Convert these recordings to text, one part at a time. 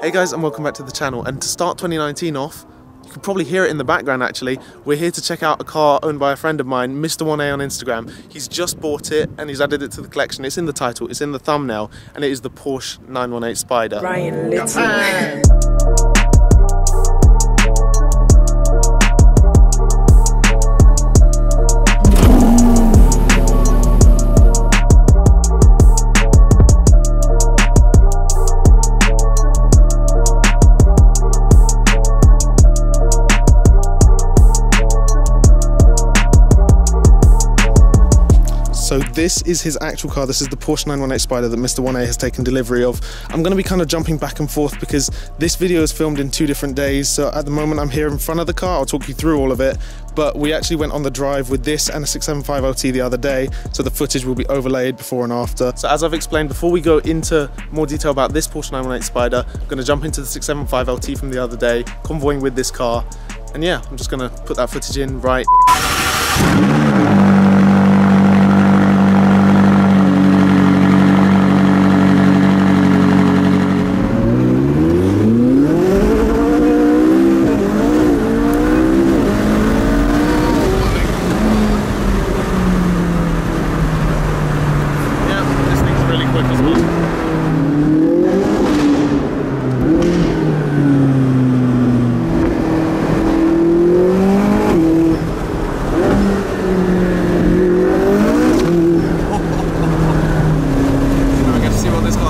Hey guys, and welcome back to the channel. And to start 2019 off, you can probably hear it in the background actually, we're here to check out a car owned by a friend of mine, Mr. 1A on Instagram. He's just bought it and he's added it to the collection. It's in the title, it's in the thumbnail, and it is the Porsche 918 Spyder. Ryan Little. So this is his actual car. This is the Porsche 918 Spyder that Mr. 1A has taken delivery of. I'm going to be kind of jumping back and forth because this video is filmed in 2 different days. So at the moment I'm here in front of the car. I'll talk you through all of it. But we actually went on the drive with this and a 675 LT the other day. So the footage will be overlaid before and after. So as I've explained, before we go into more detail about this Porsche 918 Spyder, I'm going to jump into the 675 LT from the other day, convoying with this car. And yeah, I'm just going to put that footage in right.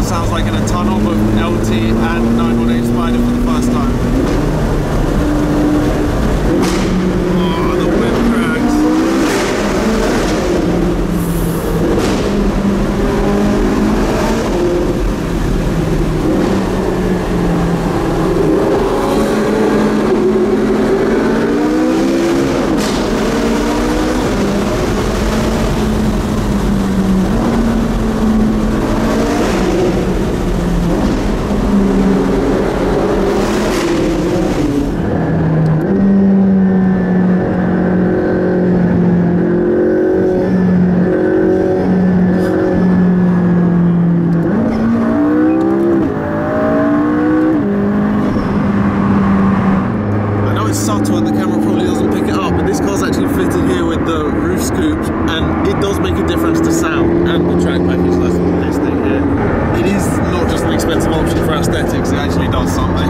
Sounds like in a tunnel with LT and 918 Spyder for the first time. Oh, the whip cracks. Subtle and the camera probably doesn't pick it up, but this car's actually fitted here with the roof scoop and it does make a difference to sound and the track package. That's this thing here. It is not just an expensive option for aesthetics, it actually does something.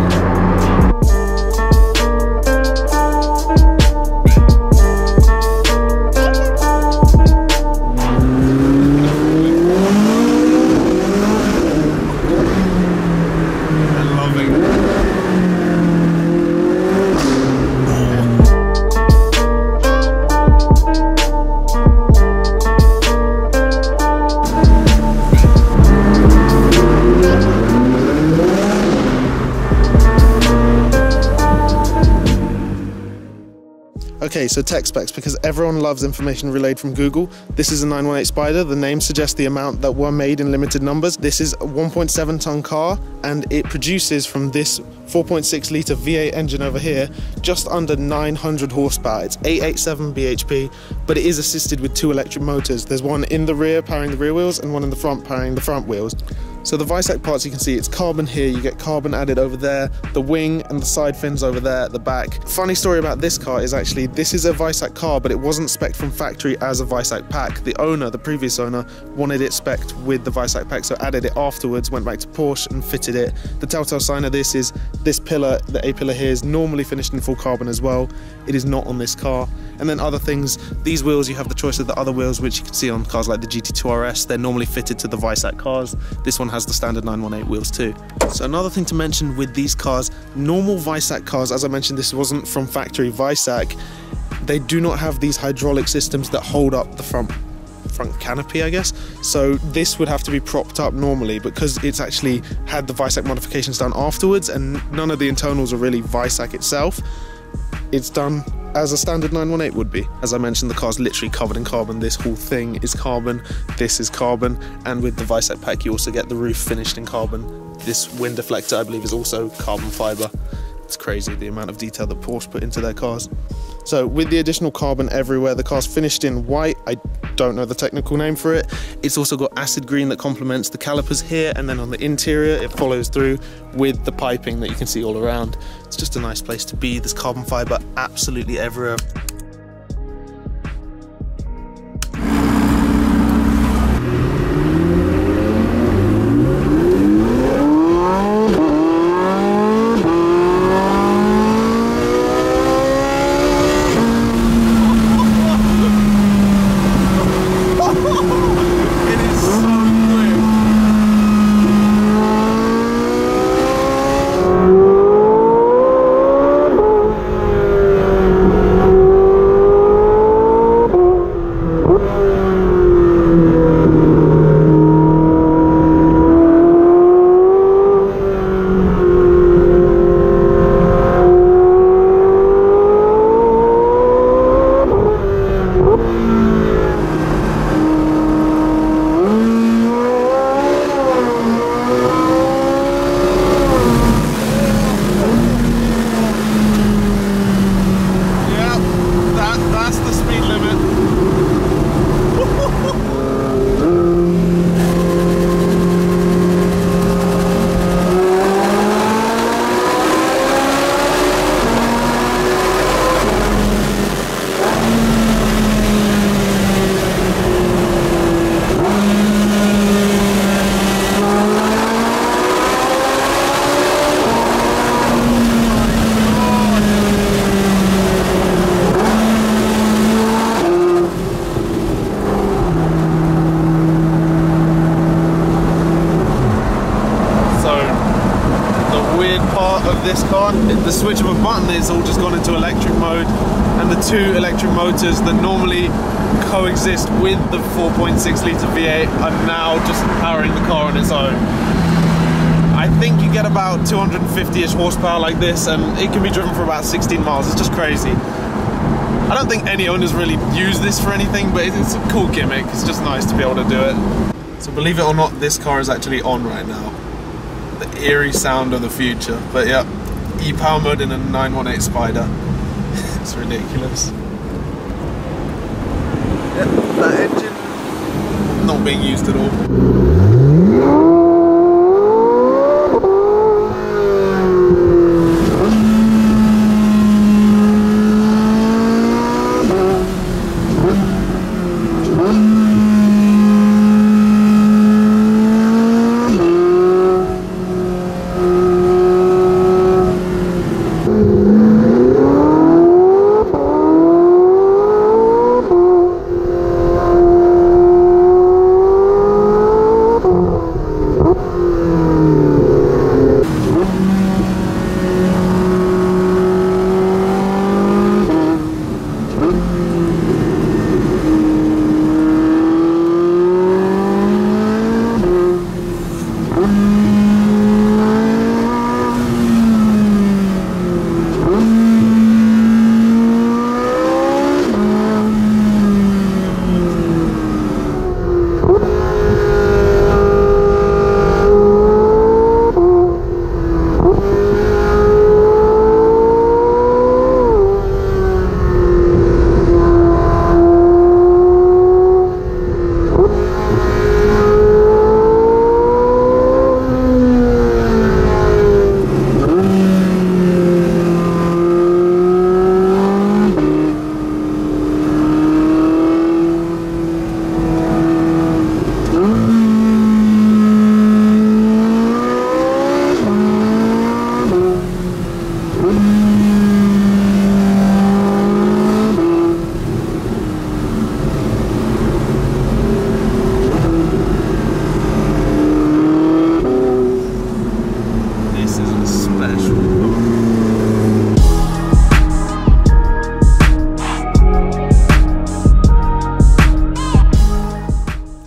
Okay, so tech specs, because everyone loves information relayed from Google. This is a 918 Spyder. The name suggests the amount that were made in limited numbers. This is a 1.7 ton car and it produces from this 4.6 litre V8 engine over here just under 900 horsepower. It's 887 bhp, but it is assisted with 2 electric motors. There's one in the rear powering the rear wheels and one in the front powering the front wheels. So the Visac parts, you can see it's carbon here, you get carbon added over there, the wing and the side fins over there at the back. Funny story about this car is actually, this is a Visac car, but it wasn't spec'd from factory as a Visac pack. The owner, the previous owner, wanted it spec'd with the Visac pack, so added it afterwards, went back to Porsche and fitted it. The telltale sign of this is this pillar, the A-pillar here, is normally finished in full carbon as well. It is not on this car. And then other things, these wheels, you have the choice of the other wheels, which you can see on cars like the GT2 RS. They're normally fitted to the Visac cars. This one has the standard 918 wheels too. So another thing to mention with these cars, normal Visac cars, as I mentioned, this wasn't from factory Visac, they do not have these hydraulic systems that hold up the front canopy, I guess. So this would have to be propped up normally, because it's actually had the Visac modifications done afterwards and none of the internals are really Visac itself. It's done as a standard 918 would be. As I mentioned, the car's literally covered in carbon. This whole thing is carbon, this is carbon, and with the Visac pack you also get the roof finished in carbon. This wind deflector, I believe, is also carbon fibre. It's crazy the amount of detail that Porsche put into their cars. So with the additional carbon everywhere, the car's finished in white. I don't know the technical name for it. It's also got acid green that complements the calipers here, and then on the interior it follows through with the piping that you can see all around. It's just a nice place to be. There's carbon fiber absolutely everywhere. This car, the switch of a button is all just gone into electric mode, and the two electric motors that normally coexist with the 4.6 litre V8 are now just powering the car on its own. I think you get about 250-ish horsepower like this, and it can be driven for about 16 miles. It's just crazy. I don't think any owners really use this for anything, but it's a cool gimmick. It's just nice to be able to do it. So believe it or not, this car is actually on right now. The eerie sound of the future. But yeah, e-power mode in a 918 Spyder. It's ridiculous. Yeah, that engine not being used at all.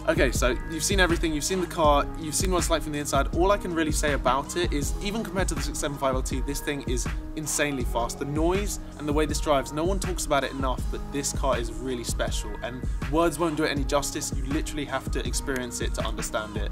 Okay, so you've seen everything, you've seen the car, you've seen what it's like from the inside. All I can really say about it is, even compared to the 675LT, this thing is insanely fast. The noise and the way this drives, no one talks about it enough, but this car is really special, and words won't do it any justice. You literally have to experience it to understand it.